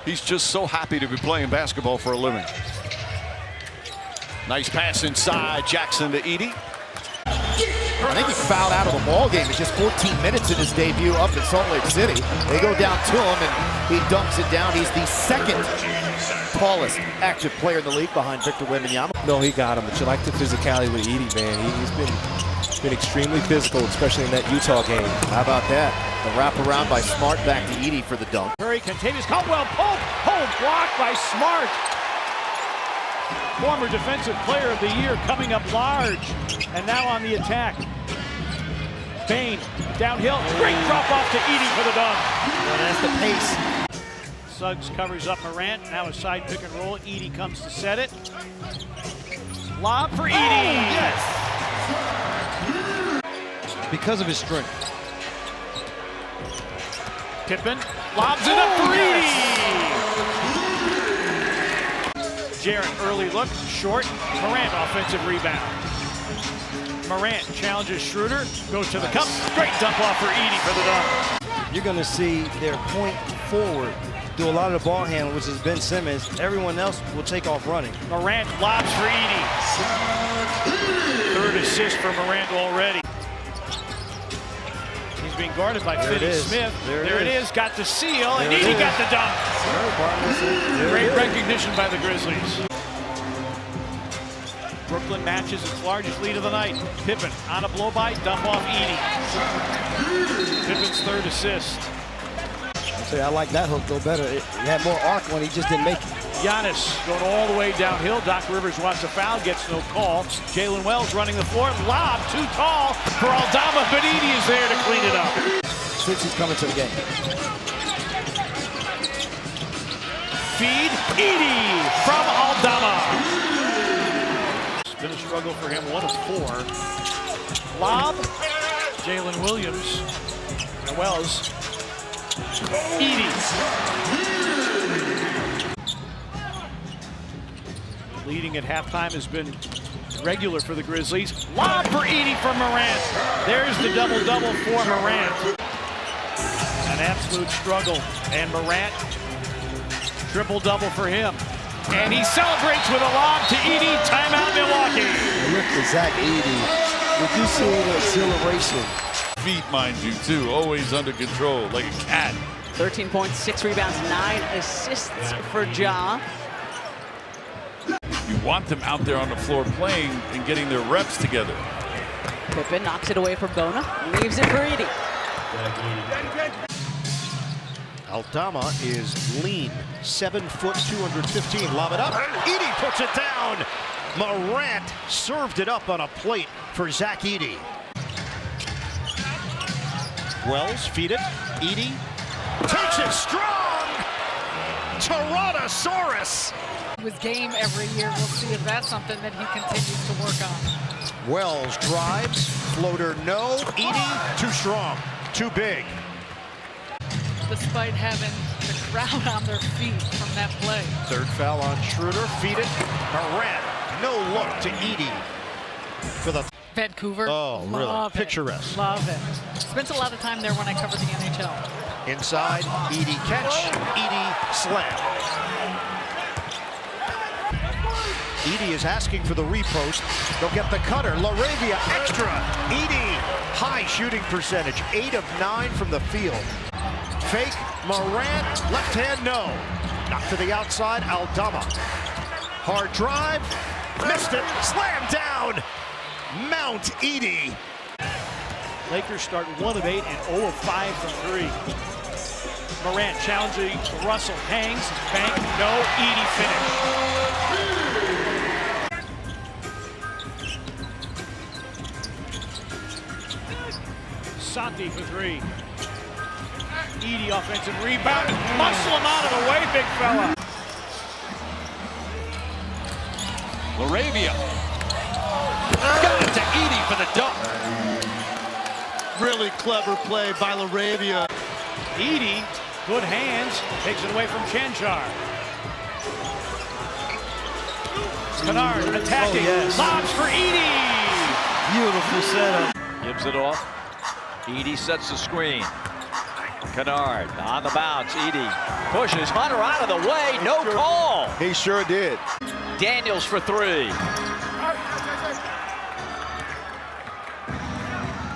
He's just so happy to be playing basketball for a living. Nice pass inside. Jackson to Edey. I think he fouled out of the ball game. It's just 14 minutes in his debut up in Salt Lake City. They go down to him, and he dunks it down. He's the second tallest active player in the league behind Victor Wembanyama. No, he got him. But you like the physicality with Edey, man. He's been extremely physical, especially in that Utah game. How about that? The wraparound by Smart back to Edey for the dunk. Very contagious. Caldwell pulled blocked by Smart. Former Defensive Player of the Year coming up large. And now on the attack. Bain downhill. Great drop off to Edey for the dunk. Well, that's the pace. Suggs covers up Morant. Now a side pick and roll. Edey comes to set it. Lob for Edey. Yes. Because of his strength. Pippen lobs it up for Edey. Jaren, early look, short. Morant, offensive rebound. Morant challenges Schroeder, goes to the cup. Great dump off for Edey for the dunk. You're going to see their point forward do a lot of the ball handling, which is Ben Simmons. Everyone else will take off running. Morant lobs for Edey. Third assist for Morant already. He's being guarded by Finney-Smith. There it is. Got the seal, and Edey got the dunk. Great recognition by the Grizzlies. Brooklyn matches its largest lead of the night. Pippen on a blow-by, dump off Edey. Pippen's third assist. I like that hook go better. It had more arc when he just didn't make it. Giannis going all the way downhill. Doc Rivers wants a foul, gets no call. Jalen Wells running the floor. Lob too tall for Aldama, but Edey is there to clean it up. Since he's coming to the game. Feed Edey from Aldama. It's been a struggle for him, 1 of 4. Lob, Jalen Williams, and Wells. Edey. Leading at halftime has been regular for the Grizzlies. Lob for Edey from Morant. There's the double-double for Morant. An absolute struggle. And Morant, triple-double for him. And he celebrates with a lob to Edey. Timeout, Milwaukee. Look at Zach Edey. Did you see the exhilaration? Feet, mind you, too. Always under control, like a cat. 13 points, 6 rebounds, 9 assists for Ja. You want them out there on the floor playing and getting their reps together. Pippen knocks it away from Bona, leaves it for Edey. Aldama is lean, 7 foot, 215. Lob it up. Edey puts it down. Morant served it up on a plate for Zach Edey. Wells feed it. Edey takes it strong. Tyrannosaurus. With game every year, we'll see if that's something that he continues to work on. Wells drives, floater no. Edey too strong, too big. Despite having the crowd on their feet from that play. Third foul on Schroeder. Feed it. Morant, no look to Edey for the Vancouver. Oh, really? Love Picturesque. It. Love it. Spent a lot of time there when I covered the NHL. Inside, Edey catch, Edey slam. Edey is asking for the repost. They'll get the cutter. LaRavia extra. Edey, high shooting percentage, 8 of 9 from the field. Fake, Morant, left hand no. Knocked to the outside, Aldama. Hard drive, missed it, slam down. Mount Edey. Lakers start 1 of 8 and 0 of 5 from 3. Morant challenging Russell, hangs, bank, no, Edey finish. Santi for 3. Edey offensive rebound, muscle him out of the way, big fella. LaRavia. Got it to Edey for the dunk. Really clever play by LaRavia. Edey, good hands, takes it away from Chanchar. Kennard attacking, lobs for Edey. Beautiful setup. Gives it off. Edey sets the screen. Kennard on the bounce. Edey Pushes Hunter out of the way, no call. He sure did. Daniels for three.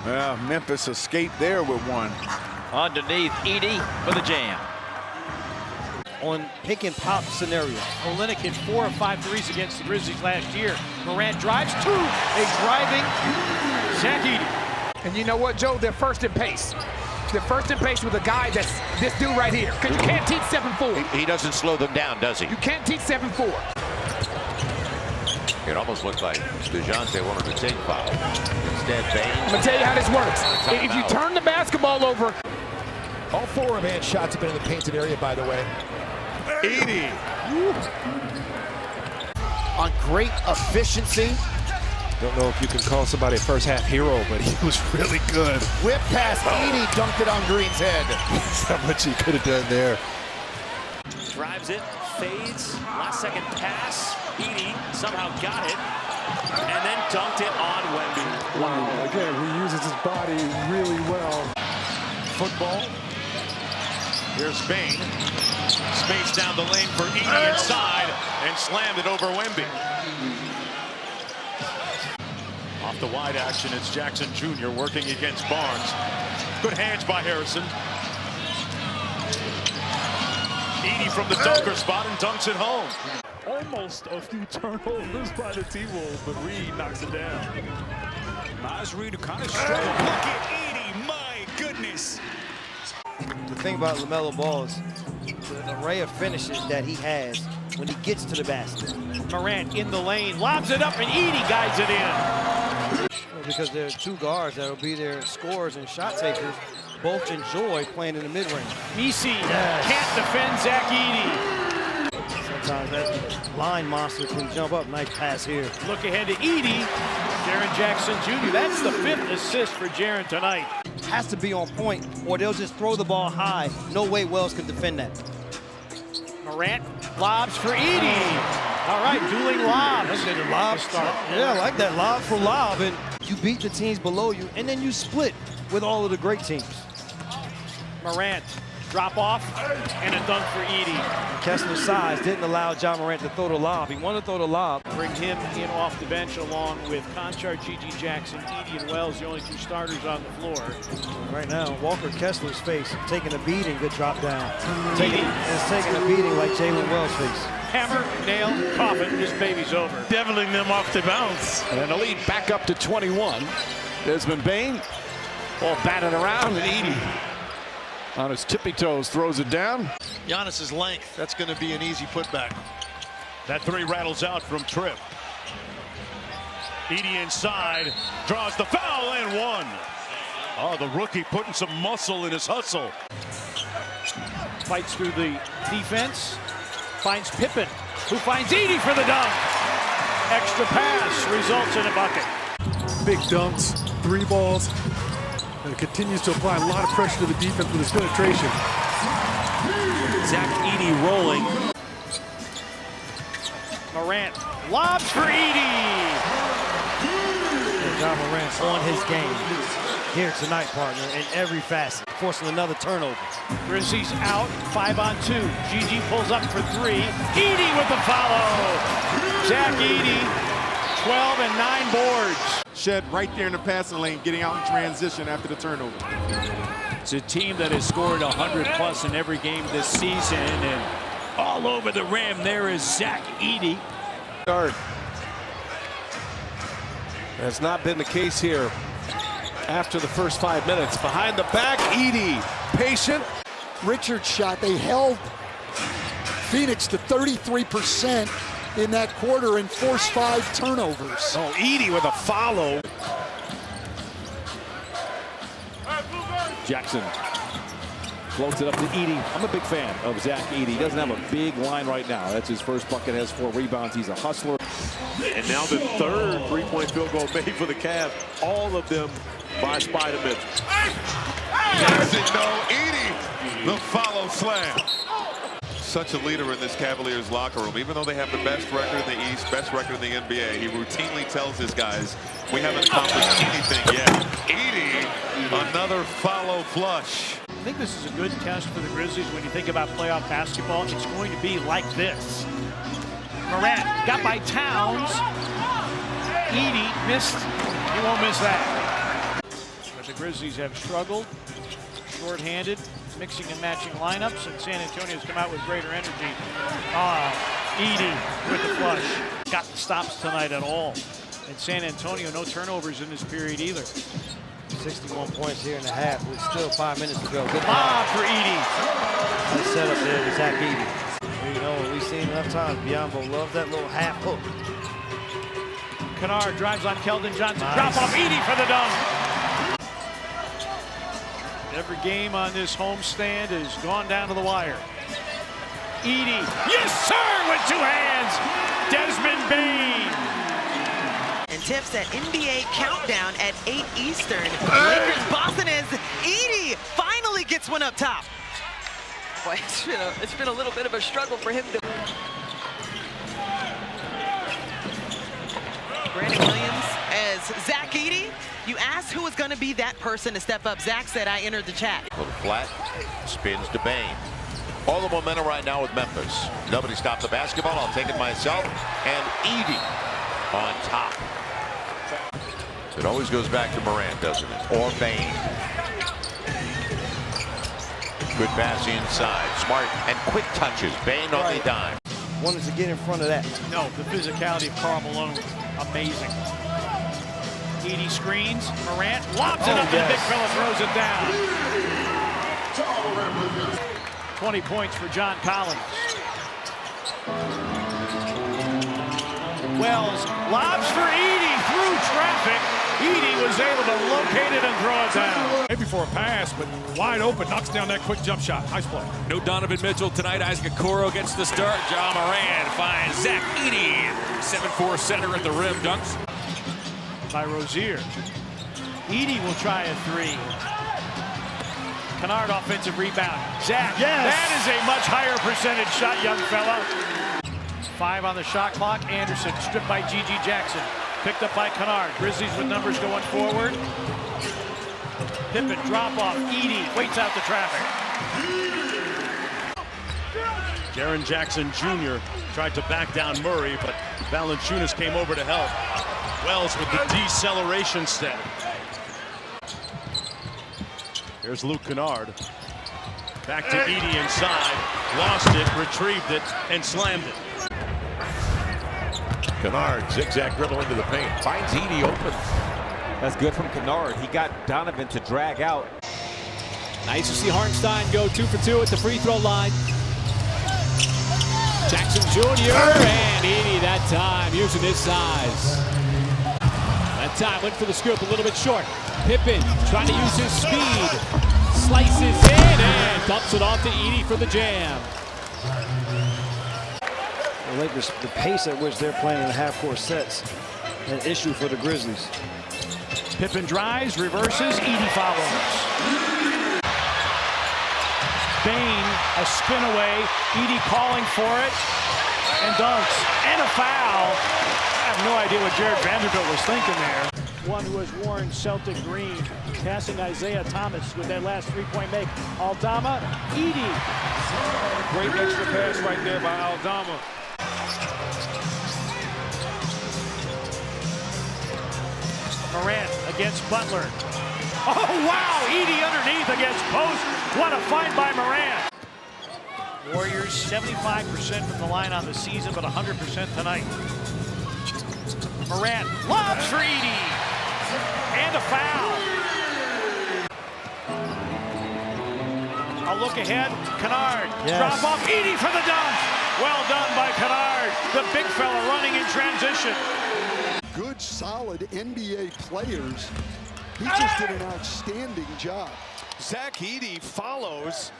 Well, Memphis escaped there with one. Underneath, Edey for the jam. On pick and pop scenario. Olynyk hit 4 of 5 threes against the Grizzlies last year. Morant drives two. A driving Zach Edey. And you know what, Joe? They're first in pace. They're first in pace with a guy that's this dude right here. Because you can't teach 7-4. He doesn't slow them down, does he? You can't teach 7-4. It almost looked like DeJounte wanted to take foul. Instead, Baines. I'm going to tell you how this works. If you turn the basketball over. All 4 of Ant's shots have been in the painted area, by the way. Edey. On great efficiency. Don't know if you can call somebody a first half hero, but he was really good. Whip pass, Edey dunked it on Green's head. That's how much he could have done there. Drives it, fades, last second pass. Edey somehow got it, and then dunked it on Wemby. Wow, again, he uses his body really well. Football. Here's Bain. Space down the lane for Edey inside, and slammed it over Wemby. Off the wide action, it's Jackson Jr. working against Barnes. Good hands by Harrison. Edey from the dunker spot and dunks it home. Almost a few turnovers by the T-Wolves, but Reed knocks it down. Naz Reid who kind of struggled. Look at Edey, my goodness. The thing about LaMelo Ball is the array of finishes that he has when he gets to the basket. Morant in the lane, lobs it up, and Edey guides it in. Because there are 2 guards that will be their scorers and shot takers. Both enjoy playing in the mid-range. Messi can't defend Zach Edey. Sometimes that line monster can jump up. Nice pass here. Look ahead to Edey. Jaren Jackson Jr. That's the 5th assist for Jaren tonight. Has to be on point, or they'll just throw the ball high. No way Wells can defend that. Morant lobs for Edey. All right, dueling lobs. Let's get a lob start. Yeah, I like that lob for lob, and you beat the teams below you, and then you split with all of the great teams. Morant, drop off, and a dunk for Edey. Kessler's size didn't allow John Morant to throw the lob. He wanted to throw the lob. Bring him in off the bench along with Conchar, G.G. Jackson, Edey, and Wells, the only 2 starters on the floor. Right now, Walker Kessler's face taking a beating, good drop down. Taking a beating like Jalen Wells' face. Hammer, nail, coffin, this baby's over. Deviling them off the bounce. And the lead back up to 21. Desmond Bain, ball batted around, and Edey on his tippy toes throws it down. Giannis's length, that's going to be an easy putback. That 3 rattles out from Tripp. Edey inside, draws the foul and 1. Oh, the rookie putting some muscle in his hustle. Fights through the defense, finds Pippen, who finds Edey for the dunk. Extra pass results in a bucket. Big dunks, 3 balls, and continues to apply a lot of pressure to the defense with his penetration. Zach Edey rolling. Morant lobs for Edey. John Morant's on his game here tonight, partner, in every facet, forcing another turnover. Grizzlies out, 5-on-2. GG pulls up for 3. Edey with the follow. Zach Edey, 12 and 9 boards. Shed right there in the passing lane, getting out in transition after the turnover. It's a team that has scored 100+ in every game this season, and all over the rim, there is Zach Edey. That's not been the case here after the first 5 minutes. Behind the back, Edey, patient. Richard's shot, they held Phoenix to 33% in that quarter and forced 5 turnovers. Oh, Edey with a follow. Jackson floats it up to Edey. I'm a big fan of Zach Edey. He doesn't have a big line right now. That's his first bucket, has 4 rebounds. He's a hustler. And now the 3rd 3-point field goal made for the Cavs. All of them by Spider Mitchell. Jackson, no, Edey, the follow slam. Such a leader in this Cavaliers locker room. Even though they have the best record in the East, best record in the NBA, he routinely tells his guys, we haven't accomplished anything yet. Edey, another follow flush. think this is a good test for the Grizzlies when you think about playoff basketball. It's going to be like this. Morant got by Towns. Edey missed. He won't miss that. But the Grizzlies have struggled. Short-handed, mixing and matching lineups, and San Antonio's come out with greater energy. Edey with the flush. Got the stops tonight at all. And San Antonio, no turnovers in this period either. 61 points here in the half with still 5 minutes to go. Good lob for Edey. Nice setup there to Zach Edey. You know, we've seen enough times. Biombo loves that little half hook. Kennard drives on Keldon Johnson. Nice. Drop off Edey for the dunk. Every game on this homestand has gone down to the wire. Edey, yes sir, with 2 hands. Desmond Bane. And tips at NBA Countdown at 8 Eastern. Lakers Boston as Edey finally gets one up top. Boy, it's been a little bit of a struggle for him to. Brandon Williams as Zach Edey. You asked who was going to be that person to step up. Zach said, I entered the chat. A little flat, spins to Bane. All the momentum right now with Memphis. Nobody stopped the basketball. I'll take it myself. And Edey on top. It always goes back to Morant, doesn't it? Or Bane. Good pass inside. Smart and quick touches. Bane on the dime. Wanted to get in front of that. No, the physicality of Karl Malone, amazing. Edey screens, Morant lobs it up, and the big fella throws it down. 20 points for John Collins. Wells lobs for Edey through traffic. Edey was able to locate it and throw it down. Maybe for a pass, but wide open, knocks down that quick jump shot. Nice play. No Donovan Mitchell tonight. Isaac Okoro gets the start. Ja Morant finds Zach Edey. 7'4" center at the rim, dunks. By Rozier. Edey will try a 3. Kennard offensive rebound. Zach, that is a much higher percentage shot, young fella. 5 on the shot clock. Anderson stripped by G.G. Jackson. Picked up by Kennard. Grizzlies with numbers going forward. Pippen drop off. Edey waits out the traffic. Jaren Jackson Jr. tried to back down Murray, but Valanciunas came over to help. Wells with the deceleration step. Here's Luke Kennard. Back to Edey inside. Lost it, retrieved it, and slammed it. Kennard zigzag dribble into the paint. Finds Edey open. That's good from Kennard. He got Donovan to drag out. Nice to see Hartenstein go 2 for 2 at the free throw line. Jackson Jr. and Edey that time using his size. That time went for the scoop, a little bit short. Pippen trying to use his speed. Slices in and dumps it off to Edey for the jam. The Lakers, the pace at which they're playing in half-court sets, an issue for the Grizzlies. Pippen drives, reverses, Edey follows. Bane, a spin away, Edey calling for it, and dunks, and a foul. I have no idea what Jared Vanderbilt was thinking there. One who has worn Celtic green, passing Isaiah Thomas with that last 3-point make. Aldama, Edey. Great extra pass right there by Aldama. Morant against Butler. Oh, wow! Edey underneath against post. What a find by Morant. Warriors 75% from the line on the season, but 100% tonight. Morant lobs for Edey. And a foul. A look ahead. Kennard. Drop off Edey for the dunk. Well done by Kennard. The big fella running in transition. Good, solid NBA players. He just did an outstanding job. Zach Edey follows.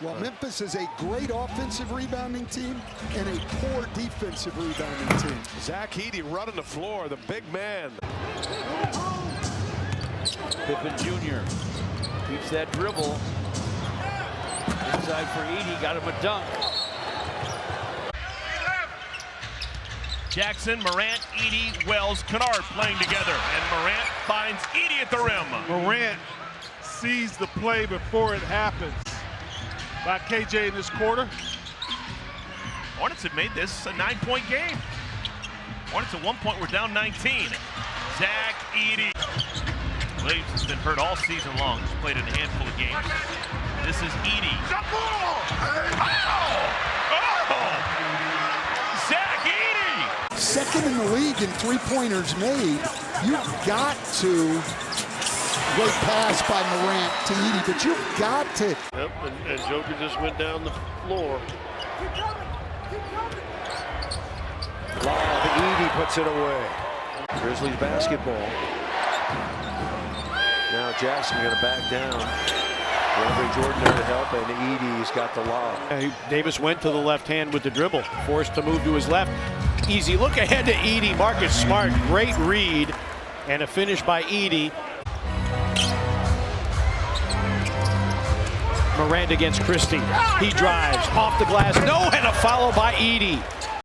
Well, Memphis is a great offensive rebounding team and a poor defensive rebounding team. Zach Edey running the floor, the big man. Pippen Jr. keeps that dribble. Inside for Edey, got him a dunk. Jackson, Morant, Edey, Wells, Kennard playing together. And Morant finds Edey at the rim. Morant sees the play before it happens by KJ in this quarter. Hornets have made this a 9-point game. Hornets at one point were down 19. Zach Edey. Williams has been hurt all season long. He's played in a handful of games. This is Edey. Zach Edey! Second in the league in three-pointers made. You've got to great pass by Morant to Edey, but you've got to. Yep, and Joker just went down the floor. Lob, Edey puts it away. Grizzlies basketball. Now Jackson going to back down. DeAndre Jordan there to help, and Edey's got the lob. Davis went to the left hand with the dribble, forced to move to his left. Easy look ahead to Edey. Marcus Smart, great read, and a finish by Edey. Morant against Christie. He drives off the glass. No, and a foul by Edey.